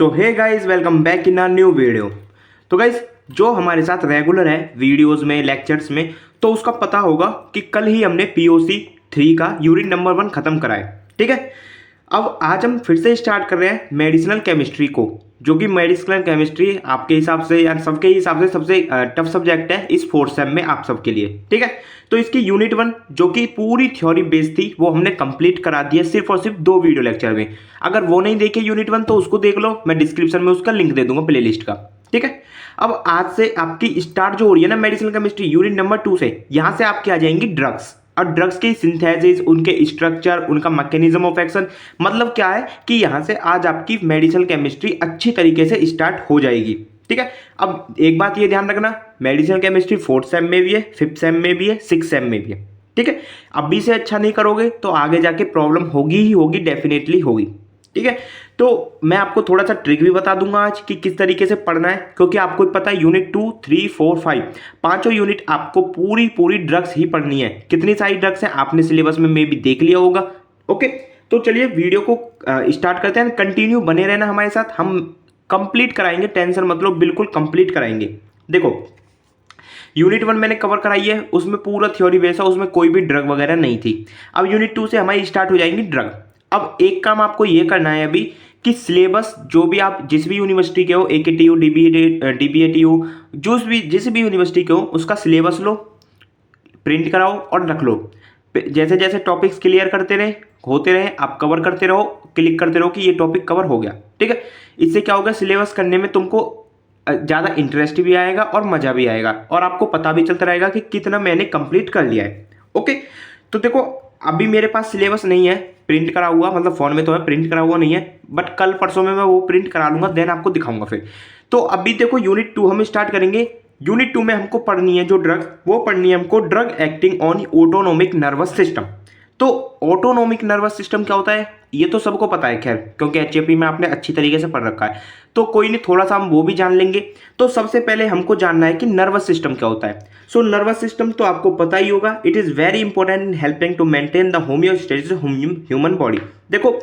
So hey guys, welcome back in our new video. तो guys, जो हमारे साथ रेगुलर है वीडियोस में, लेक्चर्स में, तो उसका पता होगा कि कल ही हमने पीओसी 3 का यूनिट नंबर 1 खत्म करा है। ठीक है, अब आज हम फिर से स्टार्ट कर रहे हैं मेडिसिनल केमिस्ट्री को, जो कि मेडिसिनल केमिस्ट्री आपके हिसाब से या सबके हिसाब से सबसे टफ सब्जेक्ट है इस फोर्थ सेम में आप सबके लिए। ठीक है, तो इसकी यूनिट 1 जो कि पूरी थ्योरी बेस्ड थी वो हमने कंप्लीट करा दिया सिर्फ और सिर्फ 2 वीडियो लेक्चर में। अगर वो नहीं देखे यूनिट 1 तो उसको देख लो, मैं डिस्क्रिप्शन में उसका लिंक दे दूंगा प्ले लिस्ट का। ठीक है, अब आज से आपकी स्टार्ट जो हो रही है ना मेडिसिनल केमिस्ट्री यूनिट नंबर 2 से, यहां से आपकी आ जाएंगी ड्रग्स और ड्रग्स की सिंथेसिस, उनके स्ट्रक्चर, उनका मैकेनिज्म ऑफ एक्शन। मतलब क्या है कि यहां से आज आपकी मेडिसिनल केमिस्ट्री अच्छी तरीके से स्टार्ट हो जाएगी। ठीक है, अब एक बात ये ध्यान रखना, मेडिसिनल केमिस्ट्री 4th सेम में भी है, 5th सेम में भी है, 6th सेम में भी है। ठीक है, अभी से अच्छा नहीं करोगे तो आगे जाके प्रॉब्लम होगी ही होगी, डेफिनेटली होगी। ठीक है, तो मैं आपको थोड़ा सा ट्रिक भी बता दूंगा आज कि किस तरीके से पढ़ना है, क्योंकि आपको पता है यूनिट 2, 3, 4, 5 पांचों यूनिट आपको पूरी ड्रग्स ही पढ़नी है। कितनी सारी ड्रग्स हैं आपने सिलेबस में भी देख लिया होगा। ओके, तो चलिए वीडियो को स्टार्ट करते हैं। कंटिन्यू बने रहना हमारे साथ, हम कंप्लीट कराएंगे, टेंशन मतलब बिल्कुल कंप्लीट कराएंगे। देखो, यूनिट 1 मैंने कवर कराई है, उसमें पूरा थ्योरी बेस है, उसमें कोई भी ड्रग वगैरह नहीं थी। अब यूनिट 2 से हमारी स्टार्ट हो जाएंगी ड्रग। अब एक काम आपको ये करना है अभी कि सिलेबस जो भी आप जिस भी यूनिवर्सिटी के हो, AKTU, DBATU, जिस भी यूनिवर्सिटी के हो, उसका सिलेबस लो, प्रिंट कराओ और रख लो। जैसे जैसे टॉपिक्स क्लियर करते रहे, होते रहे, आप कवर करते रहो, क्लिक करते रहो कि ये टॉपिक कवर हो गया। ठीक है, इससे क्या होगा, सिलेबस करने में तुमको ज़्यादा इंटरेस्ट भी आएगा और मज़ा भी आएगा, और आपको पता भी चलता रहेगा कि कितना मैंने कंप्लीट कर लिया है। ओके, तो देखो अभी मेरे पास सिलेबस नहीं है प्रिंट करा हुआ, मतलब फ़ोन में तो है, प्रिंट करा हुआ नहीं है, बट कल परसों में मैं वो प्रिंट करा लूँगा, देन आपको दिखाऊंगा फिर। तो अभी देखो यूनिट 2 हम स्टार्ट करेंगे। यूनिट 2 में हमको पढ़नी है जो ड्रग, वो पढ़नी है हमको drug acting on autonomic nervous system. तो ऑटोनोमिक नर्वस सिस्टम क्या होता है ये तो सबको पता है, खैर, क्योंकि HAP में आपने अच्छी तरीके से पढ़ रखा है, तो कोई नहीं, थोड़ा सा हम वो भी जान लेंगे। तो सबसे पहले हमको जानना है कि नर्वस सिस्टम क्या होता है। सो नर्वस सिस्टम तो आपको पता ही होगा, it is very important in helping to maintain the homeostasis human body. देखो,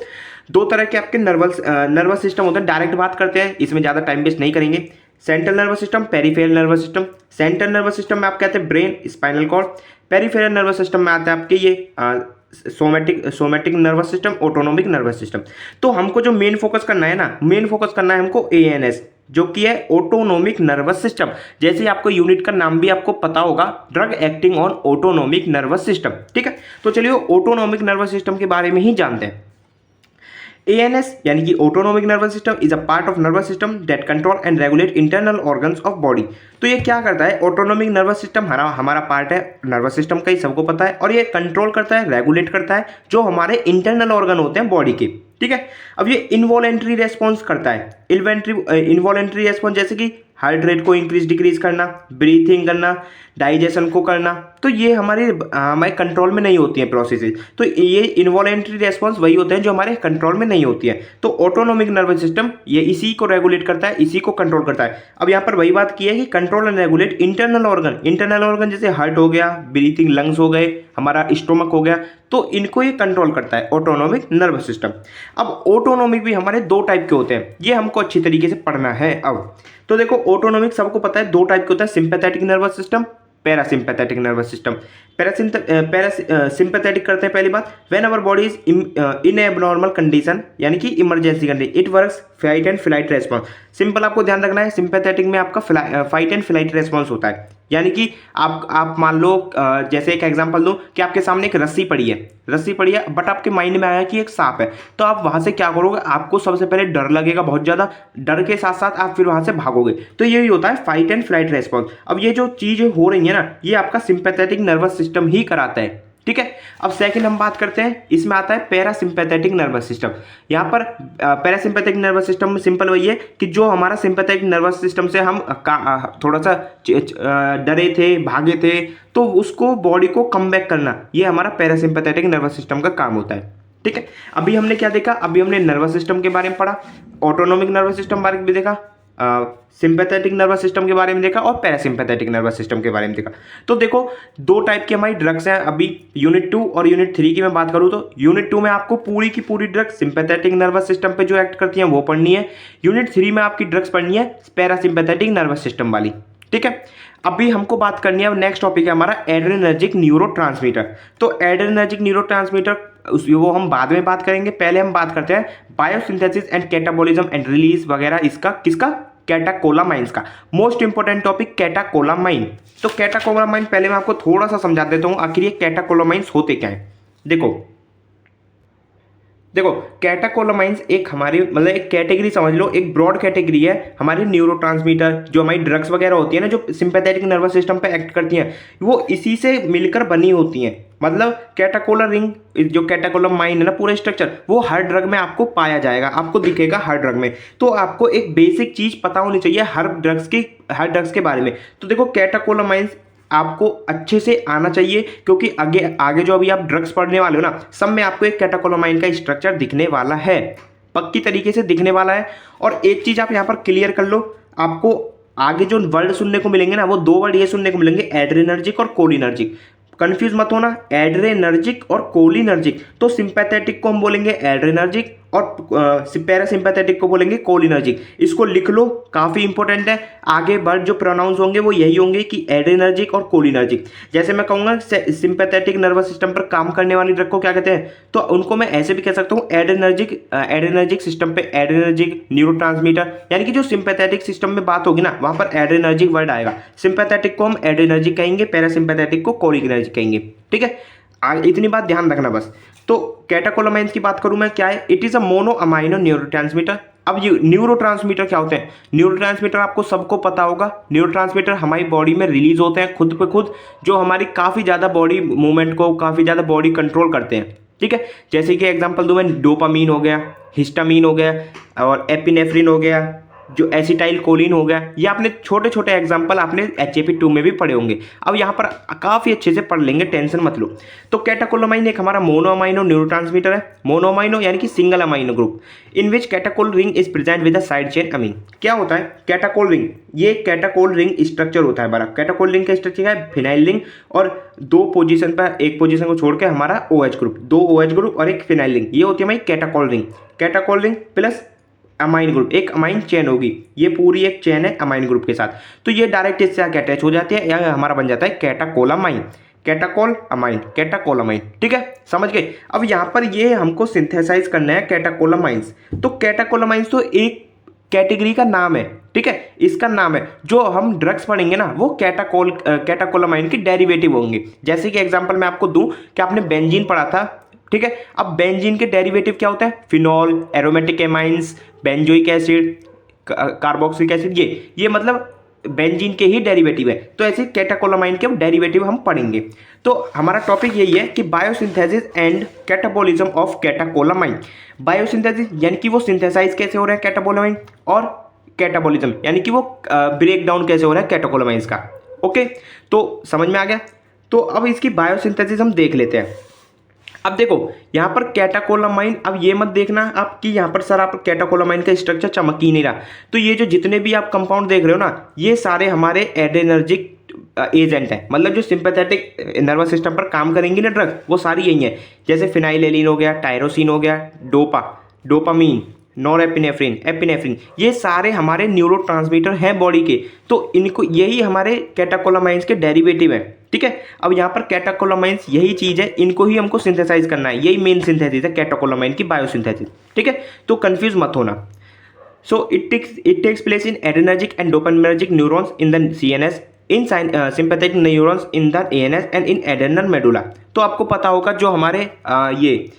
दो तरह के आपके नर्वस सिस्टम होते हैं। डायरेक्ट बात करते हैं, इसमें ज़्यादा टाइम वेस्ट नहीं करेंगे। Central nervous system, peripheral nervous system. Central nervous system में आप कहते हैं brain, spinal cord. Peripheral nervous system में आता है आपके ये somatic nervous system, autonomic nervous system. तो हमको जो मेन फोकस करना है ना, मेन फोकस करना है हमको ANS, जो कि है ऑटोनोमिक नर्वस सिस्टम। जैसे आपको यूनिट का नाम भी आपको पता होगा, drug acting on autonomic nervous system. ठीक है, तो चलिए ऑटोनोमिक नर्वस सिस्टम के बारे में ही जानते हैं। ANS यानी कि autonomic nervous system is a part of nervous system that control and regulate internal organs of body. तो ये क्या करता है, ऑटोनोमिक नर्वस सिस्टम हमारा पार्ट है नर्वस सिस्टम का, ही सबको पता है, और ये कंट्रोल करता है, रेगुलेट करता है जो हमारे इंटरनल ऑर्गन होते हैं बॉडी के। ठीक है, अब ये इनवॉलेंट्री रेस्पॉन्स करता है। इनवॉलेंट्री रेस्पॉन्स जैसे कि हार्ट रेट को इंक्रीज डिक्रीज करना, ब्रीथिंग करना, डाइजेशन को करना, तो ये हमारे कंट्रोल में नहीं होती हैं प्रोसेसेस। तो ये इनवॉलेंट्री रेस्पॉन्स वही होते हैं जो हमारे कंट्रोल में नहीं होती है। तो ऑटोनोमिक नर्वस सिस्टम ये इसी को रेगुलेट करता है, इसी को कंट्रोल करता है। अब यहाँ पर वही बात की है कि control and regulate internal organ जैसे हार्ट हो गया, ब्रीथिंग लंग्स हो गए, हमारा स्टोमक हो गया, तो इनको ये कंट्रोल करता है ऑटोनोमिक नर्वस सिस्टम। अब ऑटोनोमिक भी हमारे 2 टाइप के होते हैं, ये हमको अच्छी तरीके से पढ़ना है। अब तो देखो, ऑटोनोमिक सबको पता है 2 टाइप के होता है, sympathetic nervous system, parasympathetic nervous system. Sympathetic करते हैं पहली बात, when our body is in abnormal condition, यानी कि emergency condition, it works fight and flight response. Simple आपको ध्यान रखना है, सिंपैथेटिक में आपका फाइट एंड फ्लाइट रेस्पॉन्स होता है। यानी कि आप मान लो, जैसे एक एग्जांपल दो कि आपके सामने एक रस्सी पड़ी है, बट आपके माइंड में आया कि एक सांप है, तो आप वहां से क्या करोगे, आपको सबसे पहले डर लगेगा बहुत ज्यादा, डर के साथ साथ आप फिर वहां से भागोगे। तो यही होता है फाइट एंड फ्लाइट रेस्पॉन्स। अब ये जो चीज हो रही है ना, ये आपका सिंपैथेटिक नर्वस सिस्टम ही कराता है। ठीक है, अब सेकंड हम बात करते हैं, इसमें आता है पैरासिम्पैथेटिक नर्वस सिस्टम। यहाँ पर पैरासिम्पैथेटिक नर्वस सिस्टम में सिंपल वही है कि जो हमारा सिंपैथेटिक नर्वस सिस्टम से हम थोड़ा सा डरे थे, भागे थे, तो उसको बॉडी को कम बैक करना, ये हमारा पैरासिम्पैथेटिक नर्वस सिस्टम का काम होता है। ठीक है, अभी हमने क्या देखा, अभी हमने नर्वस सिस्टम के बारे में पढ़ा, ऑटोनोमिक नर्वस सिस्टम बारे में भी देखा, सिंपैथेटिक नर्वस सिस्टम के बारे में देखा और पैरासिम्पैथेटिक नर्वस सिस्टम के बारे में देखा। तो देखो दो टाइप की हमारी ड्रग्स हैं अभी, यूनिट 2 और यूनिट 3 की मैं बात करूँ तो यूनिट 2 में आपको पूरी की पूरी ड्रग्स सिंपैथेटिक नर्वस सिस्टम पे जो एक्ट करती हैं वो पढ़नी है। यूनिट 3 में आपकी ड्रग्स पढ़नी है पैरासिम्पैथेटिक नर्वस सिस्टम वाली, ठीक है। अभी हमको बात करनी है, नेक्स्ट टॉपिक है हमारा एड्रेनर्जिक न्यूरोट्रांसमीटर। तो एड्रेनर्जिक न्यूरोट्रांसमीटर वो हम बाद में बात करेंगे, पहले हम बात करते हैं biosynthesis and catabolism and release वगैरह इसका, किसका, कैटाकोलामाइंस का। Most important topic catecholamine. तो कैटाकोलामाइन पहले मैं आपको थोड़ा सा समझा देता हूं आखिर ये कैटाकोलामाइंस होते क्या है। देखो कैटाकोलामाइंस एक हमारी मतलब एक कैटेगरी समझ लो, एक ब्रॉड कैटेगरी है हमारी न्यूरोट्रांसमीटर, जो हमारी ड्रग्स वगैरह होती है ना जो सिंपैथेटिक नर्वस सिस्टम पे एक्ट करती हैं, वो इसी से मिलकर बनी होती हैं। मतलब कैटाकोलर रिंग, जो कैटाकोलामाइन है ना पूरा स्ट्रक्चर, वो हर ड्रग में आपको पाया जाएगा, आपको दिखेगा हर ड्रग में। तो आपको एक बेसिक चीज पता होनी चाहिए हर ड्रग्स के बारे में। तो देखो कैटाकोलामाइंस आपको अच्छे से आना चाहिए, क्योंकि आगे जो अभी आप ड्रग्स पढ़ने वाले हो ना, सब में आपको एक कैटाकोलामाइन का स्ट्रक्चर दिखने वाला है, पक्की तरीके से दिखने वाला है। और एक चीज आप यहाँ पर क्लियर कर लो, आपको आगे जो वर्ड सुनने को मिलेंगे ना, वो दो वर्ड ये सुनने को मिलेंगे, एड्रेनर्जिक और कोलिनर्जिक। कंफ्यूज मत होना, एड्रेनर्जिक और कोलिनर्जिक। तो सिंपैथेटिक को हम बोलेंगे एड्रेनर्जिक और पैरासिम्पैथेटिक को बोलेंगे कोलिनर्जिक। इसको लिख लो, काफी इंपॉर्टेंट है। आगे वर्ड जो प्रोनाउंस होंगे वो यही होंगे कि एड्रेनर्जिक और कोलिनर्जिक। जैसे मैं कहूँगा सिंपैथेटिक नर्वस सिस्टम पर काम करने वाली ड्रग को क्या कहते हैं, तो उनको मैं ऐसे भी कह सकता हूँ एड्रेनर्जिक सिस्टम पे एड्रेनर्जिक न्यूरोट्रांसमीटर, यानी कि जो सिंपैथेटिक सिस्टम में बात होगी ना वहाँ पर एड्रेनर्जिक वर्ड आएगा। सिंपैथेटिक को हम एड्रेनर्जिक कहेंगे, पैरासिम्पैथेटिक को कोलिनर्जिक कहेंगे, ठीक है। इतनी बात ध्यान रखना बस। तो कैटाकोलामाइंस की बात करूं मैं, क्या है, it is a mono amino neurotransmitter. अब ये न्यूरोट्रांसमीटर क्या होते हैं, न्यूरोट्रांसमीटर आपको सबको पता होगा, न्यूरोट्रांसमीटर हमारी बॉडी में रिलीज होते हैं खुद पे खुद, जो हमारी काफ़ी ज़्यादा बॉडी मूवमेंट को, काफ़ी ज़्यादा बॉडी कंट्रोल करते हैं, ठीक है। जैसे कि एग्जांपल दूं मैं, डोपामीन हो गया, हिस्टामीन हो गया और एपिनेफ्रिन हो गया, जो एसिटाइल कोलिन हो गया। ये आपने छोटे छोटे एग्जांपल आपने HAP2 में भी पढ़े होंगे। अब यहाँ पर काफ़ी अच्छे से पढ़ लेंगे, टेंशन मत लो। तो कैटाकोलामाइन एक हमारा मोनो अमाइनो न्यूरोट्रांसमीटर है। मोनो अमाइनो यानी कि single amino group, in which catechol ring is present with a side chain amine. क्या होता है कैटाकोल रिंग, ये कैटाकोल रिंग स्ट्रक्चर होता है बड़ा। कैटाकोल रिंग का स्ट्रक्चर है फिनाइल रिंग, और दो पोजीशन पर, एक पोजीशन को छोड़ के हमारा OH ग्रुप, दो OH ग्रुप और एक फिनाइल रिंग, ये होती है हमारी catechol ring. Catechol ring plus amine group, एक अमाइन चेन होगी, ये पूरी एक चेन है अमाइन ग्रुप के साथ। तो ये डायरेक्ट इससे आके अटैच हो जाती है, या हमारा बन जाता है कैटाकोलामाइन, कैटाकोल अमाइन, कैटाकोलामाइन, ठीक है, समझ गए। अब यहाँ पर ये हमको सिंथेसाइज करना है कैटाकोलामाइंस। तो कैटाकोलामाइंस तो एक कैटेगरी का नाम है, ठीक है, इसका नाम है। जो हम ड्रग्स पढ़ेंगे ना वो कैटाकोलामाइन के डेरिवेटिव होंगे। जैसे कि एग्जांपल मैं आपको दूं कि आपने बेंजीन पढ़ा था, ठीक है। अब बेंजीन के डेरिवेटिव क्या होता है, phenol, aromatic amines, benzoic acid, carboxylic acid, ये मतलब बेंजीन के ही डेरिवेटिव है। तो ऐसे कैटाकोलामाइन के डेरिवेटिव हम पढ़ेंगे। तो हमारा टॉपिक यही है कि biosynthesis and catabolism of catecholamine. Biosynthesis यानी कि वो सिंथेसाइज कैसे हो रहा है कैटाकोलामाइन, और कैटाबॉलिज्म यानी कि वो ब्रेक डाउन कैसे हो रहा है कैटाकोलामाइंस का। ओके, तो समझ में आ गया। तो अब इसकी बायोसिंथेसिस हम देख लेते हैं। अब देखो यहाँ पर कैटाकोलामाइन, अब ये मत देखना आप कि यहाँ पर सर आप कैटाकोलामाइन का स्ट्रक्चर चमक ही नहीं रहा। तो ये जो जितने भी आप कंपाउंड देख रहे हो ना, ये सारे हमारे एड्रेनर्जिक एजेंट है, मतलब जो सिंपैथेटिक नर्वस सिस्टम पर काम करेंगी ना ड्रग, वो सारी यही है। जैसे फिनाइलेलिन हो गया, टायरोसिन हो गया, डोपामीन, नॉरएपिनेफ्रिन, एपिनेफ्रिन, ये सारे हमारे न्यूरोट्रांसमीटर हैं बॉडी के। तो इनको, यही हमारे कैटाकोलामाइंस के डेरिवेटिव है, ठीक है। अब यहाँ पर कैटाकोलामाइंस यही चीज़ है, इनको ही हमको सिंथेसाइज करना है, यही मेन सिंथेसिस है कैटाकोलामाइन की, बायोसिंथेसिस, ठीक है। तो कंफ्यूज मत होना। So it takes place in adrenergic and dopaminergic neurons in the CNS, in sympathetic neurons in the ANS and in adrenal medulla. तो आपको पता होगा जो हमारे ये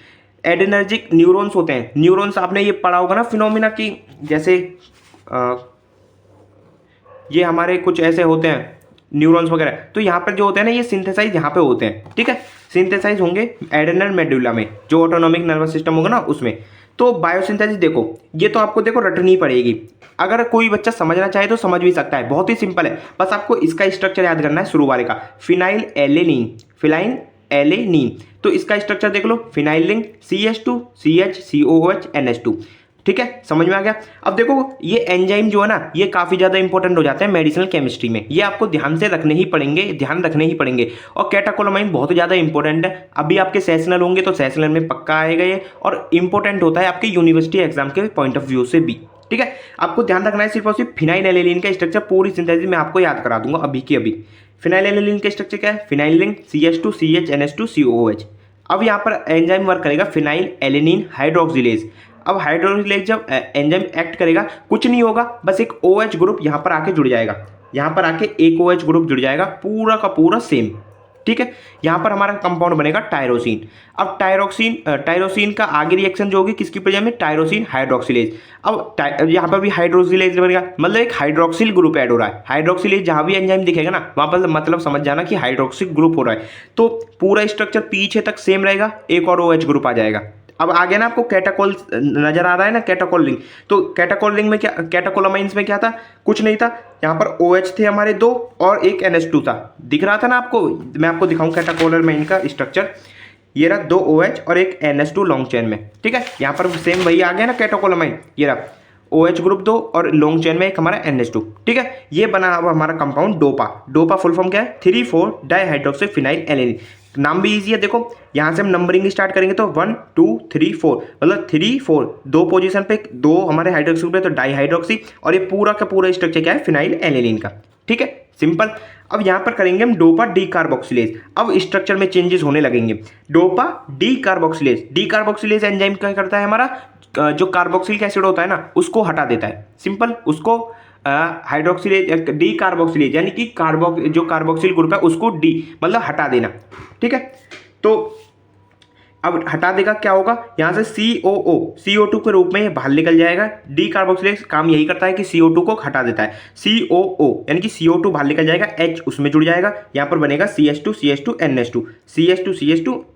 एड्रेनर्जिक न्यूरॉन्स होते हैं, न्यूरॉन्स आपने ये पढ़ा होगा ना फिनोमिना की, जैसे ये हमारे कुछ ऐसे होते हैं न्यूरॉन्स वगैरह। तो यहाँ पर जो होते हैं ना, ये सिंथेसाइज यहाँ पे होते हैं, ठीक है, सिंथेसाइज होंगे एड्रेनल मेडुला में, जो ऑटोनॉमिक नर्वस सिस्टम होगा ना उसमें। तो बायोसिंथेसिस देखो, ये तो आपको देखो रटनी पड़ेगी। अगर कोई बच्चा समझना चाहे तो समझ भी सकता है, बहुत ही सिंपल है। बस आपको इसका स्ट्रक्चर याद करना है शुरू वाले का, फिनाइल एलेनीन। तो इसका स्ट्रक्चर देख लो, phenyl ring CH2 CH COOH NH2। ठीक है, समझ में आ गया। अब देखो ये एंजाइम जो है ना, ये काफ़ी ज़्यादा इंपॉर्टेंट हो जाते हैं मेडिसिनल केमिस्ट्री में, ये आपको ध्यान से रखने ही पड़ेंगे, ध्यान रखने ही पड़ेंगे। और कैटाकोलामाइन बहुत ज़्यादा इंपॉर्टेंट है, अभी आपके सेशनल होंगे तो सेशनल में पक्का आएगा ये, और इंपॉर्टेंट होता है आपके यूनिवर्सिटी एग्जाम के पॉइंट ऑफ व्यू से भी। ठीक है, आपको ध्यान रखना है सिर्फ और सिर्फ फिनाइलएलेनिन का स्ट्रक्चर पूरी सिंथेसिस में आपको याद करा दूंगा अभी की अभी। फिनाइलएलेनिन का स्ट्रक्चर क्या है, फिनाइलिन CH2CHNH2COOH। अब यहाँ पर एंजाइम वर्क करेगा फिनाइल एलेनिन हाइड्रोक्सिलेज। अब हाइड्रोक्सिलेज जब एंजाइम एक्ट करेगा, कुछ नहीं होगा, बस एक OH ग्रुप यहाँ पर आके जुड़ जाएगा, यहाँ पर आके एक OH ग्रुप जुड़ जाएगा, पूरा का पूरा सेम। ठीक है, यहाँ पर हमारा कंपाउंड बनेगा टायरोसिन। अब टायरोसिन का आगे रिएक्शन जो होगी किसकी प्रेजेंस में, टायरोसिन हाइड्रोक्सिलेज। अब यहाँ पर भी हाइड्रोक्सिलेज बनेगा, मतलब एक हाइड्रोक्सिल ग्रुप ऐड हो रहा है। हाइड्रोक्सिलेज जहाँ भी एंजाइम दिखेगा ना, वहाँ पर मतलब समझ जाना कि हाइड्रोक्सिल ग्रुप हो रहा है। तो पूरा स्ट्रक्चर पीछे तक सेम रहेगा, एक और OH ग्रुप आ जाएगा। अब आगे ना आपको कैटाकोल नजर आ रहा है ना, कैटाकोल रिंग। तो कैटाकोल रिंग में क्या, कैटाकोलामाइंस में क्या था, कुछ नहीं था, यहाँ पर OH थे हमारे 2 और एक NH2 था, दिख रहा था ना आपको। मैं आपको दिखाऊं कैटाकोलामाइन का स्ट्रक्चर, ये रहा 2 OH और एक NH2 लॉन्ग चेन में। ठीक है, यहाँ पर सेम वही आ गया ना कैटाकोलामाइन, ये रहा OH ग्रुप 2 और लॉन्ग चेन में एक हमारा NH2। ठीक है, ये बना अब हमारा compound dopa. Dopa full form क्या है, 3,4 डाइहाइड्रोक्सी फिनाइल एलेनिन। नाम भी इजी है, देखो यहाँ से हम नंबरिंग स्टार्ट करेंगे तो 1 2 3 4, मतलब 3 4 दो पोजीशन पे 2 हमारे हाइड्रोक्सी ग्रुप है, तो डाइहाइड्रोक्सी, और ये पूरा का पूरा स्ट्रक्चर क्या है, फिनाइल एलेनिन का। ठीक है, सिंपल। अब यहाँ पर करेंगे हम डोपा डी कार्बोक्सिलेज। अब स्ट्रक्चर में चेंजेस होने लगेंगे। Dopa D carboxylase, D carboxylase enzyme क्या करता है, हमारा जो कार्बोक्सिलिक एसिड होता है ना, उसको हटा देता है। सिंपल, उसको हाइड्रोक्सिलेज डी कार्बोक्सिलेज यानी कि जो कार्बोक्सिल ग्रुप है उसको डी मतलब हटा देना। ठीक है, तो अब हटा देगा, क्या होगा, यहाँ से CO2 के रूप में ये बाहर निकल जाएगा। डी कार्बोक्सिलेज काम यही करता है कि CO2 को हटा देता है। COO यानी कि CO2 बाहर निकल जाएगा, H उसमें जुड़ जाएगा, यहाँ पर बनेगा CH2 NH2।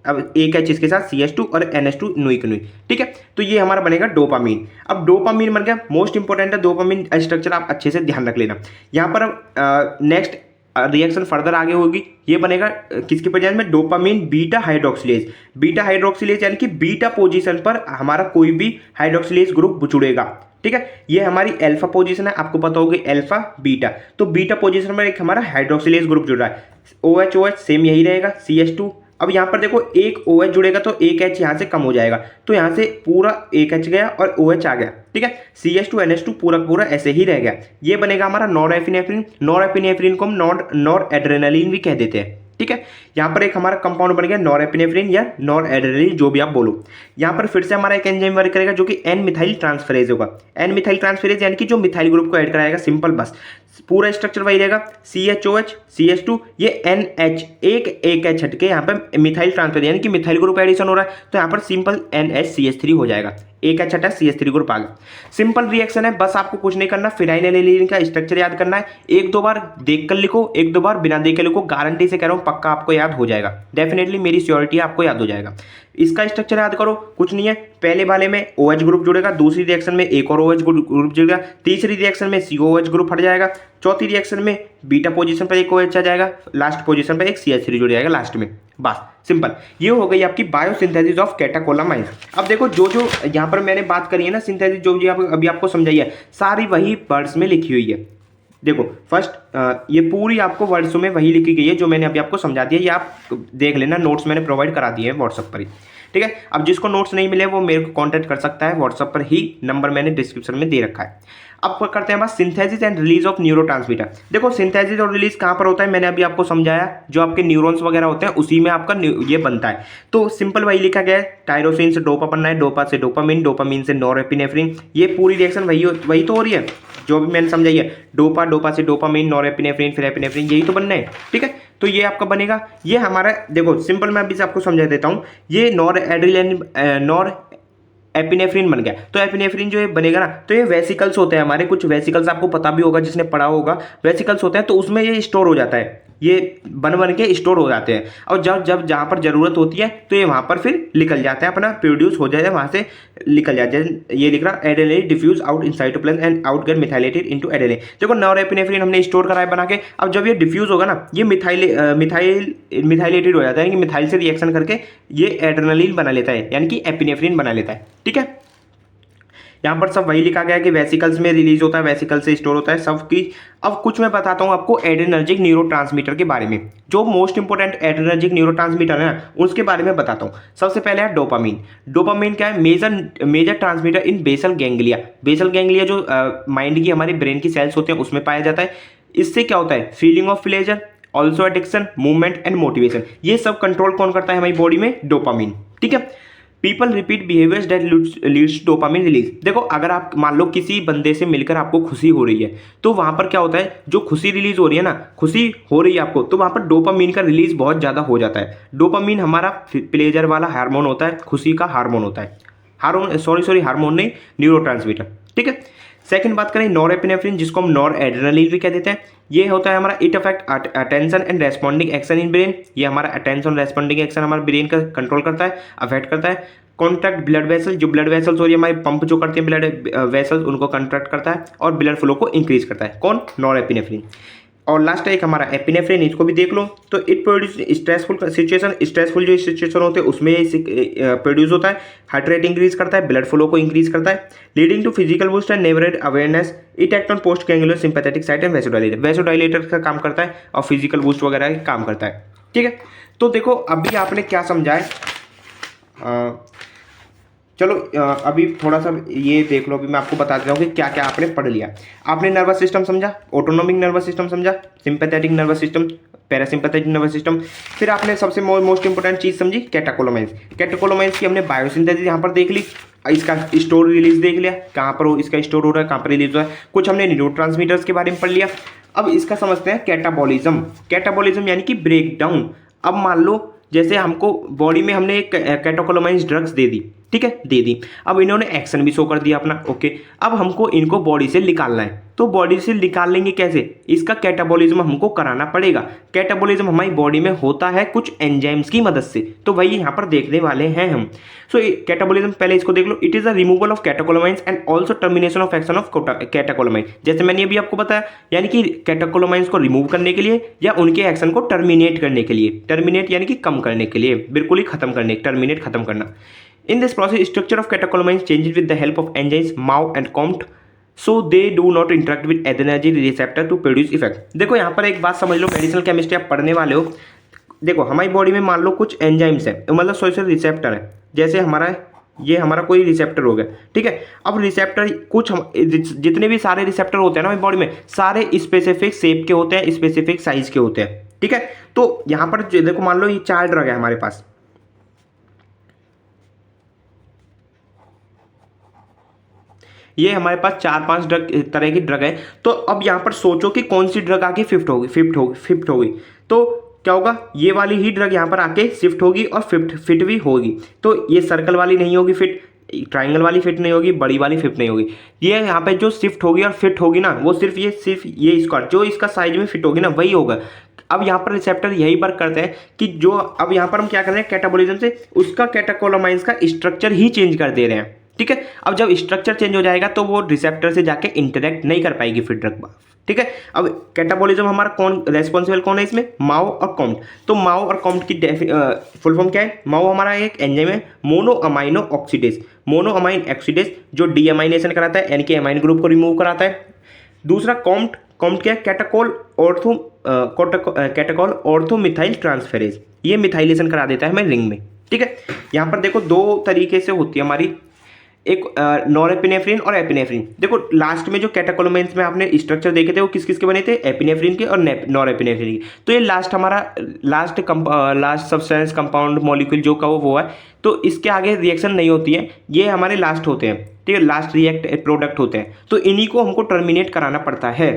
अब एक H इसके साथ CH2 और NH2 नुई के नुई। ठीक है, तो ये हमारा बनेगा डोपामीन। अब डोपामीन बन गया, मोस्ट इंपॉर्टेंट है डोपामीन स्ट्रक्चर, आप अच्छे से ध्यान रख लेना। यहाँ पर नेक्स्ट रिएक्शन फर्दर आगे होगी, ये बनेगा किसकी प्रेजेंस में, dopamine beta hydroxylase. Beta hydroxylase यानी कि बीटा पोजीशन पर हमारा कोई भी हाइड्रोक्सिलेज ग्रुप जुड़ेगा। ठीक है, ये हमारी अल्फा पोजीशन है, आपको पता होगी अल्फा बीटा, तो बीटा पोजीशन में एक हमारा हाइड्रोक्सिलेज ग्रुप जुड़ रहा है। OH सेम यही रहेगा, CH2। अब यहाँ पर देखो एक OH जुड़ेगा तो एक H यहाँ से कम हो जाएगा, तो यहाँ से पूरा एक H गया और OH आ गया। ठीक है, CH2 NH2 पूरा पूरा ऐसे ही रह गया। ये बनेगा हमारा नॉरएपिनेफ्रिन। नॉरएपिनेफ्रिन को हम नॉर एड्रेनालिन भी कह देते हैं। ठीक है, यहाँ पर एक हमारा कंपाउंड बन गया नॉरएपिनेफ्रिन या नॉर एड्रेनालिन, जो भी आप बोलो। यहाँ पर फिर से हमारा एक एंजाइम वर्क करेगा जो कि N मिथाइल ट्रांसफेरेज होगा। N मिथाइल ट्रांसफेरेज यानी कि जो मिथाइल ग्रुप को ऐड कराएगा, सिंपल, बस पूरा स्ट्रक्चर वही रहेगा। CHOH CH2 ये NH एक H हटके यहाँ पर मिथाइल ट्रांसफर यानी कि मिथाइल ग्रुप एडिशन हो रहा है, तो यहाँ पर सिंपल NHCH3 हो जाएगा। एक H हटा CH3 ग्रुप आ गया। सिंपल रिएक्शन है, बस आपको कुछ नहीं करना, फिनाइलएलेनिन का स्ट्रक्चर याद करना है। एक दो बार देख कर लिखो, एक दो बार बिना देख कर लिखो, गारंटी से कह रहा हूँ पक्का आपको याद हो जाएगा। डेफिनेटली मेरी श्योरिटी है आपको याद हो जाएगा। इसका स्ट्रक्चर याद करो, कुछ नहीं है, पहले वाले में OH ग्रुप जुड़ेगा, दूसरी रिएक्शन में एक और OH ग्रुप जुड़ेगा, तीसरी रिएक्शन में COH ग्रुप हट जाएगा, चौथी रिएक्शन में बीटा पोजीशन पर एक OH आ जाएगा, लास्ट पोजीशन पर एक CH3 जुड़ जाएगा लास्ट में। बस सिंपल, ये हो गई आपकी बायोसिंथेसिस ऑफ कैटाकोलामाइन। अब देखो जो जो यहाँ पर मैंने बात करी है ना, सिंथेसिस जो जो अभी आपको समझाई है, सारी वही वर्ड्स में लिखी हुई है। देखो फर्स्ट ये पूरी आपको वर्ड्स में वही लिखी गई है जो मैंने अभी आपको समझा दिया। ये आप देख लेना, नोट्स मैंने प्रोवाइड करा दिए हैं व्हाट्सएप पर ही। ठीक है, अब जिसको नोट्स नहीं मिले वो मेरे को कांटेक्ट कर सकता है व्हाट्सएप पर ही, नंबर मैंने डिस्क्रिप्शन में दे रखा है। अब करते हैं बात synthesis and release of neurotransmitter. देखो सिंथेसिस और रिलीज कहाँ पर होता है, मैंने अभी आपको समझाया, जो आपके न्यूरॉन्स वगैरह होते हैं उसी में आपका ये बनता है। तो सिंपल वही लिखा गया है, टायरोसिन से डोपा बनना है, डोपा से डोपामिन, डोपामिन से नॉरएपिनेफ्रिन। ये पूरी रिएक्शन वही तो हो रही है जो भी मैंने समझाई है। डोपा से डोपामिन, नॉरएपिनेफ्रिन, फिर एपिनेफ्रिन, यही तो बनना है। ठीक है, तो ये आपका बनेगा, ये हमारा देखो सिंपल मैं अभी से आपको समझा देता हूँ। ये नॉर एपिनेफ्रिन बन गया। तो एपिनेफ्रिन जो ये बनेगा ना, तो ये वेसिकल्स होते हैं हमारे, कुछ वेसिकल्स आपको पता भी होगा, जिसने पढ़ा होगा, वेसिकल्स होते हैं, तो उसमें ये स्टोर हो जाता है, ये बन के स्टोर हो जाते हैं। और जब जहाँ पर जरूरत होती है तो ये वहाँ पर फिर निकल जाता है, अपना प्रोड्यूस हो जाता है, वहाँ से निकल जाता है। ये लिख रहा adenine diffuse out in cytoplasm and out get methylated into adenine. देखो नॉरएपिनेफ्रिन हमने स्टोर करा है बना के, अब जब ये डिफ्यूज होगा ना, ये मिथाइलेटेड हो जाता है, यानी कि मिथाइल से रिएक्शन करके ये एड्रेनालिन बना लेता है, यानी कि एपिनेफ्रिन बना लेता है। ठीक है, यहाँ पर सब वही लिखा गया है कि वेसिकल्स में रिलीज होता है, वेसिकल से स्टोर होता है सब की। अब कुछ मैं बताता हूँ आपको एड्रेनर्जिक न्यूरोट्रांसमीटर के बारे में, जो मोस्ट इंपोर्टेंट एड्रेनर्जिक न्यूरोट्रांसमीटर है ना उसके बारे में बताता हूँ। सबसे पहले है डोपामीन। डोपामीन क्या है? मेजर ट्रांसमीटर इन बेसल गैंग्लिया। बेसल गैंग्लिया जो माइंड की हमारे ब्रेन की सेल्स होते हैं उसमें पाया जाता है। इससे क्या होता है? Feeling of pleasure, also addiction, movement and motivation, ये सब कंट्रोल कौन करता है हमारी बॉडी में? डोपामीन। ठीक है। People repeat behaviours that leads dopamine release. देखो अगर आप मान लो किसी बंदे से मिलकर आपको खुशी हो रही है तो वहां पर क्या होता है? जो खुशी रिलीज हो रही है ना, खुशी हो रही है आपको, तो वहां पर डोपामीन का रिलीज बहुत ज्यादा हो जाता है। डोपामीन हमारा प्लेजर वाला हार्मोन होता है, खुशी का हार्मोन होता है। हार्मोन नहीं, न्यूरोट्रांसमीटर। ठीक है। सेकंड बात करें नॉरएपिनेफ्रिन, जिसको हम नॉर एड्रेनालिन भी कह देते हैं। ये होता है हमारा it affect attention and responding action in brain. ये हमारा अटेंशन रेस्पॉन्डिंग एक्शन हमारे ब्रेन का कंट्रोल करता है, अफेक्ट करता है। कॉन्ट्रैक्ट ब्लड वेसल, जो ब्लड वेसल्स हो रही है हमारी पंप जो करती है ब्लड वेसल्स, उनको कॉन्ट्रैक्ट करता है और ब्लड फ्लो को इंक्रीज करता है। कौन? नॉरएपिनेफ्रिन। और लास्ट एक हमारा एपिनेफ्रिन, इसको भी देख लो। तो it produce stressful situation, stressful जो सिचुएशन होते हैं उसमें प्रोड्यूस होता है। हार्ट रेट इंक्रीज करता है, ब्लड फ्लो को इंक्रीज करता है, leading to physical boost and neighbourhood awareness. It act on post ganglionic sympathetic site and vasodilator. Vasodilator का काम करता है और फिजिकल बूस्ट वगैरह का काम करता है। ठीक है। तो देखो अभी आपने क्या समझा है, चलो अभी थोड़ा सा ये देख लो। अभी मैं आपको बता देता हूँ कि क्या क्या आपने पढ़ लिया। आपने नर्वस सिस्टम समझा, ऑटोनोमिक नर्वस सिस्टम समझा, sympathetic nervous system, parasympathetic nervous system. फिर आपने सबसे मोस्ट इंपोर्टेंट चीज़ समझी कैटेकोलोमाइंस। कैटेकोलोमाइंस की हमने बायोसिंथेसिस यहाँ पर देख ली, इसका स्टोर रिलीज देख लिया, कहाँ पर इसका स्टोर हो रहा है, कहाँ पर रिलीज हो रहा है। कुछ हमने न्यूरोट्रांसमीटर्स के बारे में पढ़ लिया। अब इसका समझते हैं कैटाबॉलिज्म। कैटाबॉलिज्म यानी कि ब्रेक डाउन। अब मान लो जैसे हमको बॉडी में हमने एक कैटेकोलोमाइंस ड्रग्स दे दी, ठीक है, दे दी। अब इन्होंने एक्शन भी शो कर दिया अपना, ओके। अब हमको इनको बॉडी से निकालना है, तो बॉडी से निकाल लेंगे कैसे? इसका कैटाबॉलिज्म हमको कराना पड़ेगा। कैटाबॉलिज्म हमारी बॉडी में होता है कुछ एंजाइम्स की मदद से, तो वही यहाँ पर देखने वाले हैं हम। सो कैटाबॉलिज्म पहले इसको देख लो। It is the removal of catecholamines and also termination of action of catecholamine. जैसे मैंने अभी आपको बताया, यानी कि कैटेकोलोमाइंस को रिमूव करने के लिए या उनके एक्शन को टर्मिनेट करने के लिए। टर्मिनेट यानी कि कम करने के लिए, बिल्कुल ही खत्म करने, टर्मिनेट खत्म करना। In this process, structure of catecholamines changes with the help of enzymes MAO and COMT, so they do not interact with adrenergic receptor to produce effect. देखो यहाँ पर एक बात समझ लो, मेडिसिनल केमिस्ट्री आप पढ़ने वाले हो। देखो हमारी बॉडी में मान लो कुछ एंजाइम्स है, मतलब सोशल रिसेप्टर है। जैसे हमारा ये हमारा कोई रिसेप्टर हो गया, ठीक है। अब रिसेप्टर कुछ जितने भी सारे रिसेप्टर होते हैं ना हमारी बॉडी में, सारे स्पेसिफिक शेप के होते हैं, स्पेसिफिक साइज के होते हैं, ठीक है। तो यहाँ पर देखो मान लो ये 4 ड्रग है हमारे पास, ये हमारे पास 4-5 ड्रग तरह की ड्रग है। तो अब यहाँ पर सोचो कि कौन सी ड्रग आके शिफ्ट होगी। तो क्या होगा? ये वाली ही ड्रग यहाँ पर आके शिफ्ट होगी और फिट भी होगी। तो ये सर्कल वाली नहीं होगी फिट, ट्राइंगल वाली फिट नहीं होगी, बड़ी वाली फिट नहीं होगी। ये यहाँ पे जो शिफ्ट होगी और फिट होगी ना, वो सिर्फ ये स्क्वायर जो इसका साइज में फिट होगी ना, वही होगा। अब यहाँ पर रिसेप्टर यही वर्क करते हैं कि जो अब यहाँ पर हम क्या कर रहे हैं कैटाबॉलिज्म से, उसका कैटेकोलोमाइंस का स्ट्रक्चर ही चेंज कर दे रहे हैं, ठीक है। अब जब स्ट्रक्चर चेंज हो जाएगा तो वो रिसेप्टर से जाके इंटरेक्ट नहीं कर पाएगी फिर ड्रग, ठीक है। अब कैटाबॉलिज्म हमारा कौन रेस्पॉन्सिबल कौन है इसमें? माओ और कॉम्ट। तो माओ और कॉम्ट की फुल फॉर्म क्या है? माओ हमारा एक एंजाइम है, mono amino oxidase. Mono amine oxidase जो डीअमाइनेशन कराता है, यानी कि एमाइन ग्रुप को रिमूव कराता है। दूसरा कॉम्ट क्या है? कैटाकोल ऑर्थोमिथाइल ट्रांसफेरेज, ये मिथाइलेशन करा देता है हमें रिंग में, ठीक है। यहाँ पर देखो 2 तरीके से होती है हमारी, एक नॉरएपिनेफ्रिन और एपिनेफ्रिन। देखो लास्ट में जो कैटेकोलोमाइंस में आपने स्ट्रक्चर देखे थे वो किस किस के बने थे? एपिनेफ्रिन के और नॉरएपिनेफ्रिन के। तो ये लास्ट हमारा लास्ट सब्सटेंस कंपाउंड मॉलिक्यूल जो का वो है, तो इसके आगे रिएक्शन नहीं होती है, ये हमारे लास्ट होते हैं, ठीक है, लास्ट रिएक्ट प्रोडक्ट होते हैं। तो इन्हीं को हमको टर्मिनेट कराना पड़ता है,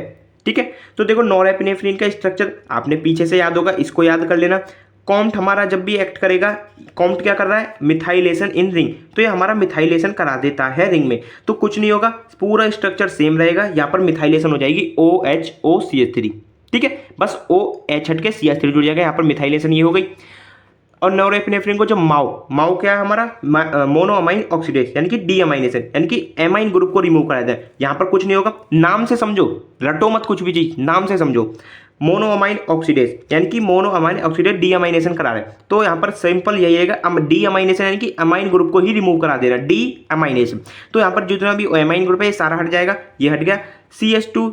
ठीक है। तो देखो नॉरएपिनेफ्रिन का स्ट्रक्चर आपने पीछे से याद होगा, इसको याद कर लेना। कॉम्ट हमारा जब भी एक्ट करेगा, कॉम्ट क्या कर रहा है? Methylation in ring. तो ये हमारा मिथाइलेशन करा देता है रिंग में। तो कुछ नहीं होगा, पूरा स्ट्रक्चर सेम रहेगा। यहाँ पर मिथाइलेशन हो जाएगी OHOCH3, ठीक है। बस OH हट के CH3 जुड़ जाएगा, यहाँ पर मिथाइलेशन ये हो गई। और नॉरएपिनेफ्रिन को जो माओ क्या है हमारा? मोनोअमाइन ऑक्सीडेज, यानी कि डीअमाइनेशन, यानी कि एमाइन ग्रुप को रिमूव करा देता है। यहाँ पर कुछ नहीं होगा, नाम से समझो, रटो मत कुछ भी चीज, नाम से समझो। मोनोअमाइन ऑक्सीडेज, यानी कि मोनोअमाइन ऑक्सीडेज डीअमाइनेशन करा रहे हैं। तो यहाँ पर सिंपल यही है, डीअमाइनेशन यानी कि अमाइन ग्रुप को ही रिमूव करा देना, डीअमाइनेशन। तो यहाँ पर जितना भी अमाइन ग्रुप है ये सारा हट जाएगा, ये हट गया। CH2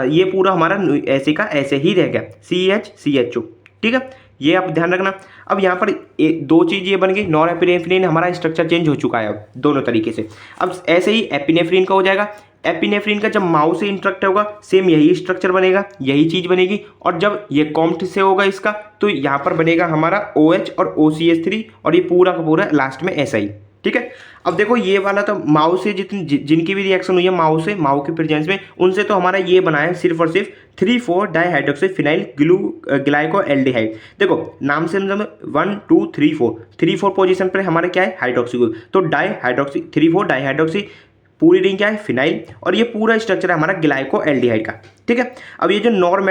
ये पूरा हमारा ऐसे का ऐसे ही रह गया, CH2, ठीक है, ये आप ध्यान रखना। अब यहाँ पर दो चीज़ ये बन गई, नॉरएपिनेफ्रिन हमारा स्ट्रक्चर चेंज हो चुका है अब दोनों तरीके से। अब ऐसे ही एपिनेफ्रिन का हो जाएगा। एपिनेफ्रिन का जब माउ से इंटरेक्ट होगा सेम यही स्ट्रक्चर बनेगा, यही चीज़ बनेगी। और जब ये कॉम्प्ट से होगा इसका तो यहाँ पर बनेगा हमारा OH और OCH3 और ये पूरा का पूरा लास्ट में ऐसा ही, ठीक है। अब देखो ये वाला तो माउ से जिनकी भी रिएक्शन हुई है माउ के प्रेजेंस में, उनसे तो हमारा ये बना है सिर्फ और सिर्फ 3,4 डाइहाइड्रोक्सी फिनाइल ग्लाइकोएल्डिहाइड। देखो नाम से मतलब 1 2 3 4 पोजीशन पर हमारे क्या है हाइड्रोक्सी ग्रुप, तो डाइहाइड्रोक्सी 3,4 डाइहाइड्रोक्सी पूरी रिंग क्या है फिनाइल, और ये पूरा स्ट्रक्चर है हमारा ग्लाइकोएल्डिहाइड का, ठीक है। अब ये जो नॉर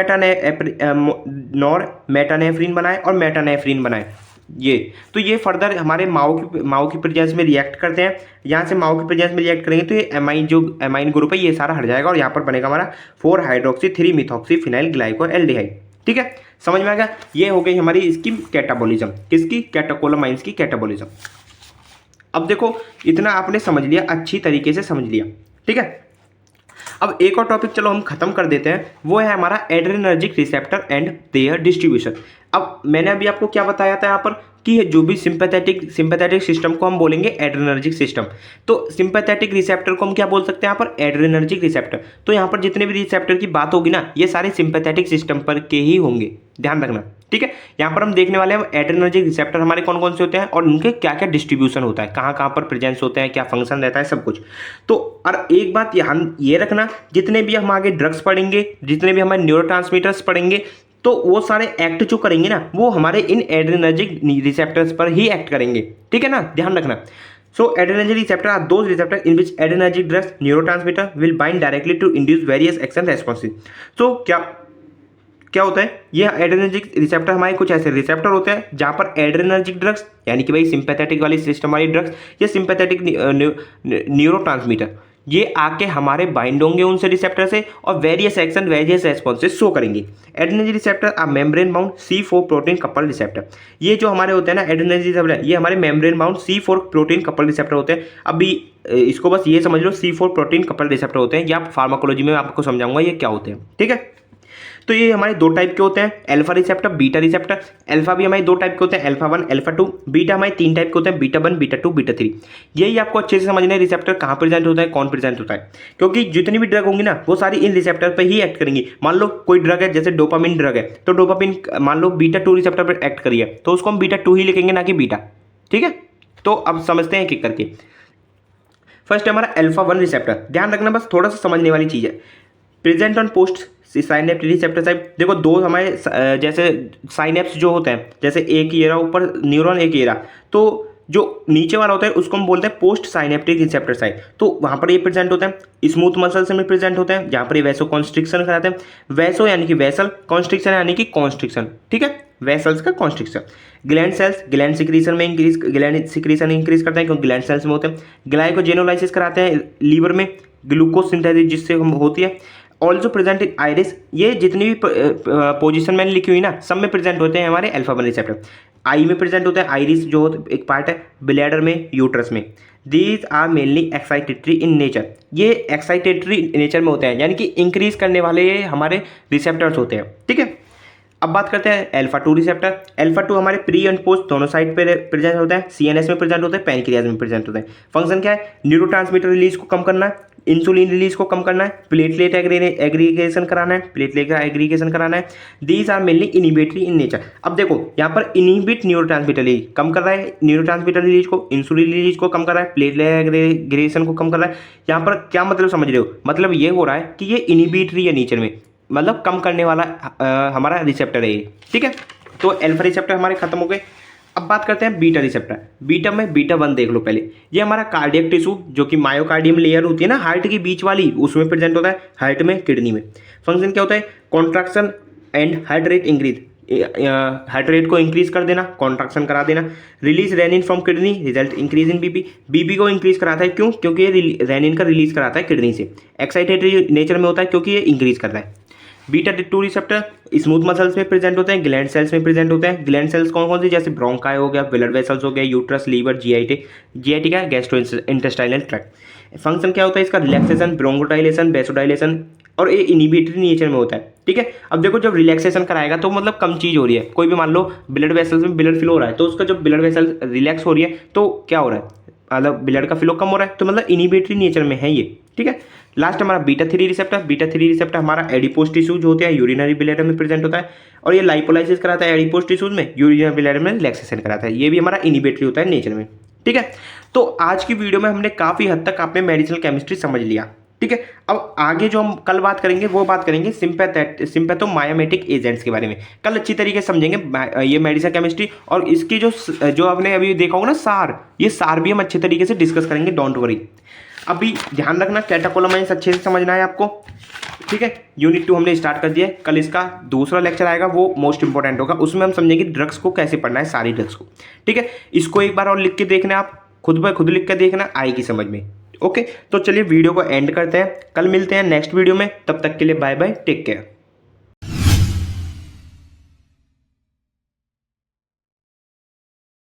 मेटानेफ्रिन बनाए और मेटानेफ्रिन बनाए तो ये फर्दर हमारे माओ की प्रेजेंस में रिएक्ट करते हैं। यहाँ से माओ की प्रेजेंस में रिएक्ट करेंगे तो ये एमाइन ग्रुप है ये सारा हट जाएगा और यहाँ पर बनेगा हमारा 4 हाइड्रोक्सी 3 मिथॉक्सी फिनाइल ग्लाइकोएल्डिहाइड, ठीक है। समझ में आ गया, ये हो गई हमारी इसकी कैटाबोलिज्म, किसकी, कैटेकोलामाइंस की कैटाबोलिज्म। अब देखो इतना आपने समझ लिया, अच्छी तरीके से समझ लिया, ठीक है। अब एक और टॉपिक चलो हम खत्म कर देते हैं, वो है हमारा adrenergic receptor and there distribution. अब मैंने अभी आपको क्या बताया था यहाँ पर कि जो भी सिंपैथेटिक सिस्टम को हम बोलेंगे एड्रेनर्जिक सिस्टम, तो सिंपैथेटिक रिसेप्टर को हम क्या बोल सकते हैं यहाँ पर, एड्रेनर्जिक रिसेप्टर। तो यहाँ पर जितने भी रिसेप्टर की बात होगी ना ये सारे सिंपैथेटिक सिस्टम पर के ही होंगे, ध्यान रखना, ठीक है। यहाँ पर हम देखने वाले हैं एड्रेनर्जिक रिसेप्टर हमारे कौन कौन से होते हैं और उनके क्या क्या डिस्ट्रीब्यूशन होता है, कहाँ कहाँ पर प्रेजेंस होते हैं, क्या फंक्शन रहता है, सब कुछ। तो और एक बात ये रखना, जितने भी हम आगे ड्रग्स पढ़ेंगे, जितने भी हमारे न्यूरोट्रांसमीटर्स पढ़ेंगे, तो वो सारे एक्ट जो करेंगे ना वो हमारे इन एड्रेनर्जिक रिसेप्टर्स पर ही एक्ट करेंगे, ठीक है ना, ध्यान रखना। So adrenergic receptor are those receptor in which adrenergic drugs neurotransmitter will bind directly to induce various action responses. तो क्या होता है, ये एड्रेनर्जिक रिसेप्टर हमारे कुछ ऐसे रिसेप्टर होते हैं जहाँ पर एड्रेनर्जिक ड्रग्स यानी कि भाई सिंपैथेटिक वाली सिस्टम वाली ड्रग्स या सिंपैथेटिक न्यूरोट्रांसमीटर ये आके हमारे बाइंड होंगे उनसे रिसेप्टर से और various action various responses show करेंगे। Adrenergic receptor are membrane bound C4 protein couple receptor. ये जो हमारे होते हैं ना एड्रेनर्जिक रिसेप्टर, ये हमारे membrane bound C4 protein couple receptor होते हैं। अभी इसको बस ये समझ लो C4 प्रोटीन कपल रिसेप्टर होते हैं, या फार्माकोलॉजी में आपको समझाऊंगा ये क्या होते हैं, ठीक है। तो ये हमारे दो टाइप के होते हैं, alpha receptor beta receptor. Alpha भी हमारे दो टाइप के होते हैं, अल्फा 1 अल्फा 2। बीटा हमारे 3 टाइप के होते हैं, बीटा 1 बीटा 2 बीटा 3। यही आपको अच्छे से समझना है रिसेप्टर कहाँ प्रेजेंट होता है, कौन प्रेजेंट होता है, क्योंकि जितनी भी ड्रग होंगी ना वो सारी इन रिसेप्टर पर ही एक्ट करेंगी। मान लो कोई ड्रग है जैसे डोपामिन ड्रग है, तो डोपामिन मान लो बीटा 2 रिसेप्टर पर एक्ट करिए तो उसको हम बीटा 2 ही लिखेंगे ना कि बीटा, ठीक है। तो अब समझते हैं एक करके। फर्स्ट हमारा अल्फा 1 रिसेप्टर, ध्यान रखना बस थोड़ा सा समझने वाली चीज़ है। Present on post synapse receptor side, देखो दो हमारे जैसे साइनेप्स जो होते हैं, जैसे एक येरा ऊपर न्यूरॉन एक येरा, तो जो नीचे वाला होता है उसको हम बोलते हैं पोस्ट साइनेप्टिक रिसेप्टर साइड। तो वहाँ पर ये प्रेजेंट होते हैं स्मूथ मसल्स में प्रेजेंट होते हैं जहाँ पर ये वैसो कॉन्स्ट्रिक्शन कराते हैं। वैसो यानी कि वेसल, कॉन्स्ट्रिक्शन यानी कि कॉन्स्ट्रिक्शन, ठीक है, वेसल्स का constriction. Gland sales gland secretion में ग्लैंड सिक्रीशन इंक्रीज करते हैं क्योंकि ग्लैंड सेल्स में होते हैं। ग्लाइकोजेनोलाइसिस कराते हैं लीवर में, ग्लूकोज सिंथेसिस जिससे हम होती है। ऑल्सो प्रेजेंट इन आइरिस, ये जितनी भी पोजीशन मैंने लिखी हुई ना सब में प्रेजेंट होते हैं हमारे अल्फा 1 रिसेप्टर। आई में प्रेजेंट होता है, आइरिस जो एक पार्ट है, ब्लैडर में, यूट्रस में। These are mainly excitatory in nature, ये एक्साइटेटरी नेचर में होते हैं यानी कि इंक्रीज करने वाले ये हमारे रिसेप्टर्स होते हैं, ठीक है। अब बात करते हैं अल्फा 2 रिसेप्टर। अल्फा 2 हमारे प्री एंड पोस्ट दोनों साइड पे प्रेजेंट होता है, CNS में प्रेजेंट होता है, पैनक्रियाज में प्रेजेंट होता है। फंक्शन क्या है, न्यूरोट्रांसमीटर रिलीज को कम करना है, इंसुलिन रिलीज को कम करना है, प्लेटलेट एग्रीगेशन कराना है, प्लेटलेट का एग्रीगेशन कराना है। These are mainly inhibitory in nature. अब देखो यहाँ पर इनिबिट न्यूरोट्रांसमीटर रिलीज कम कर रहा है, न्यूरोट्रांसमीटर रिलीज को, इंसुलिन रिलीज को कम कर रहा है, प्लेटलेट एग्रीगेशन को कम कर रहा है। यहाँ पर क्या मतलब समझ रहे हो, मतलब ये हो रहा है कि ये इनिबिटरी है नेचर में, मतलब कम करने वाला हमारा रिसेप्टर है ये, ठीक है। तो अल्फा रिसेप्टर हमारे खत्म हो गए। अब बात करते हैं बीटा रिसेप्टर। बीटा में बीटा 1 देख लो पहले, ये हमारा कार्डियक टिश्यू जो कि मायोकार्डियम लेयर होती है ना हार्ट के बीच वाली, उसमें प्रेजेंट होता है, हार्ट में, किडनी में। फंक्शन क्या होता है, contraction and heart rate increase, heart rate को इंक्रीज कर देना, कॉन्ट्रैक्शन करा देना। Release renin from kidney, result increase in BP को इंक्रीज कराता है, क्यों, क्योंकि ये रेनिन का रिलीज कराता है किडनी से। एक्साइटेटरी नेचर में होता है क्योंकि ये इंक्रीज कर रहा है। बीटा 2 रिसेप्टर स्मूथ मसल्स में प्रेजेंट होते हैं, ग्लैंड सेल्स में प्रेजेंट होते हैं। ग्लैंड सेल्स कौन कौन सी, जैसे ब्रोंकाई हो गया, ब्लड वेसल्स हो गया, यूट्रस, लीवर, जीआईटी क्या, गैस्ट्रो इंटेस्टाइनल ट्रैक्ट। फंक्शन क्या होता है इसका, रिलैक्सेशन, ब्रोंकोडाइलेशन, वेसोडाइलेशन, और ये इनिबिटरी नेचर में होता है। ठीक है, अब देखो जब रिलैक्सेशन कराएगा तो मतलब कम चीज़ हो रही है, कोई भी मान लो ब्लड वेसल्स में ब्लड फ्लो हो रहा है, तो उसका जब ब्लड वेसल रिलैक्स हो रही है तो क्या हो रहा है, मतलब ब्लड का फ्लो कम हो रहा है, तो मतलब इनिबिटरी नेचर में है ये। ठीक है, लास्ट हमारा बीटा 3 रिसेप्टर। बीटा 3 रिसेप्टर हमारा एडिपोज टिश्यू जो होते हैं यूरिनरी ब्लैडर में प्रेजेंट होता है, और ये लाइपोलाइसिस कराता है एडिपोज टिश्यूज में, यूरिनरी ब्लैडर में रिलैक्सेशन कराता है, ये भी हमारा इनिबिटरी होता है नेचर में। ठीक है, तो आज की वीडियो में हमने काफ़ी हद तक आपने मेडिसिनल केमिस्ट्री समझ लिया। ठीक है, अब आगे जो हम कल बात करेंगे वो बात करेंगे सिम्पैथोमायोमेटिक एजेंट्स के बारे में। कल अच्छी तरीके से समझेंगे ये मेडिसिन केमिस्ट्री, और इसकी जो आपने अभी देखा होगा ना सार, ये सार भी हम अच्छे तरीके से डिस्कस करेंगे, डोंट वरी। अभी ध्यान रखना कैटेकोलामाइन्स अच्छे से समझना है आपको। ठीक है, यूनिट 2 हमने स्टार्ट कर दिया है, कल इसका दूसरा लेक्चर आएगा, वो मोस्ट इंपॉर्टेंट होगा, उसमें हम समझेंगे ड्रग्स को कैसे पढ़ना है, सारी ड्रग्स को। ठीक है, इसको एक बार और लिख के देखना, आप खुद ब खुद लिख के देखना, आएगी समझ में। ओके, तो चलिए वीडियो को एंड करते हैं, कल मिलते हैं नेक्स्ट वीडियो में, तब तक के लिए बाय बाय, टेक केयर।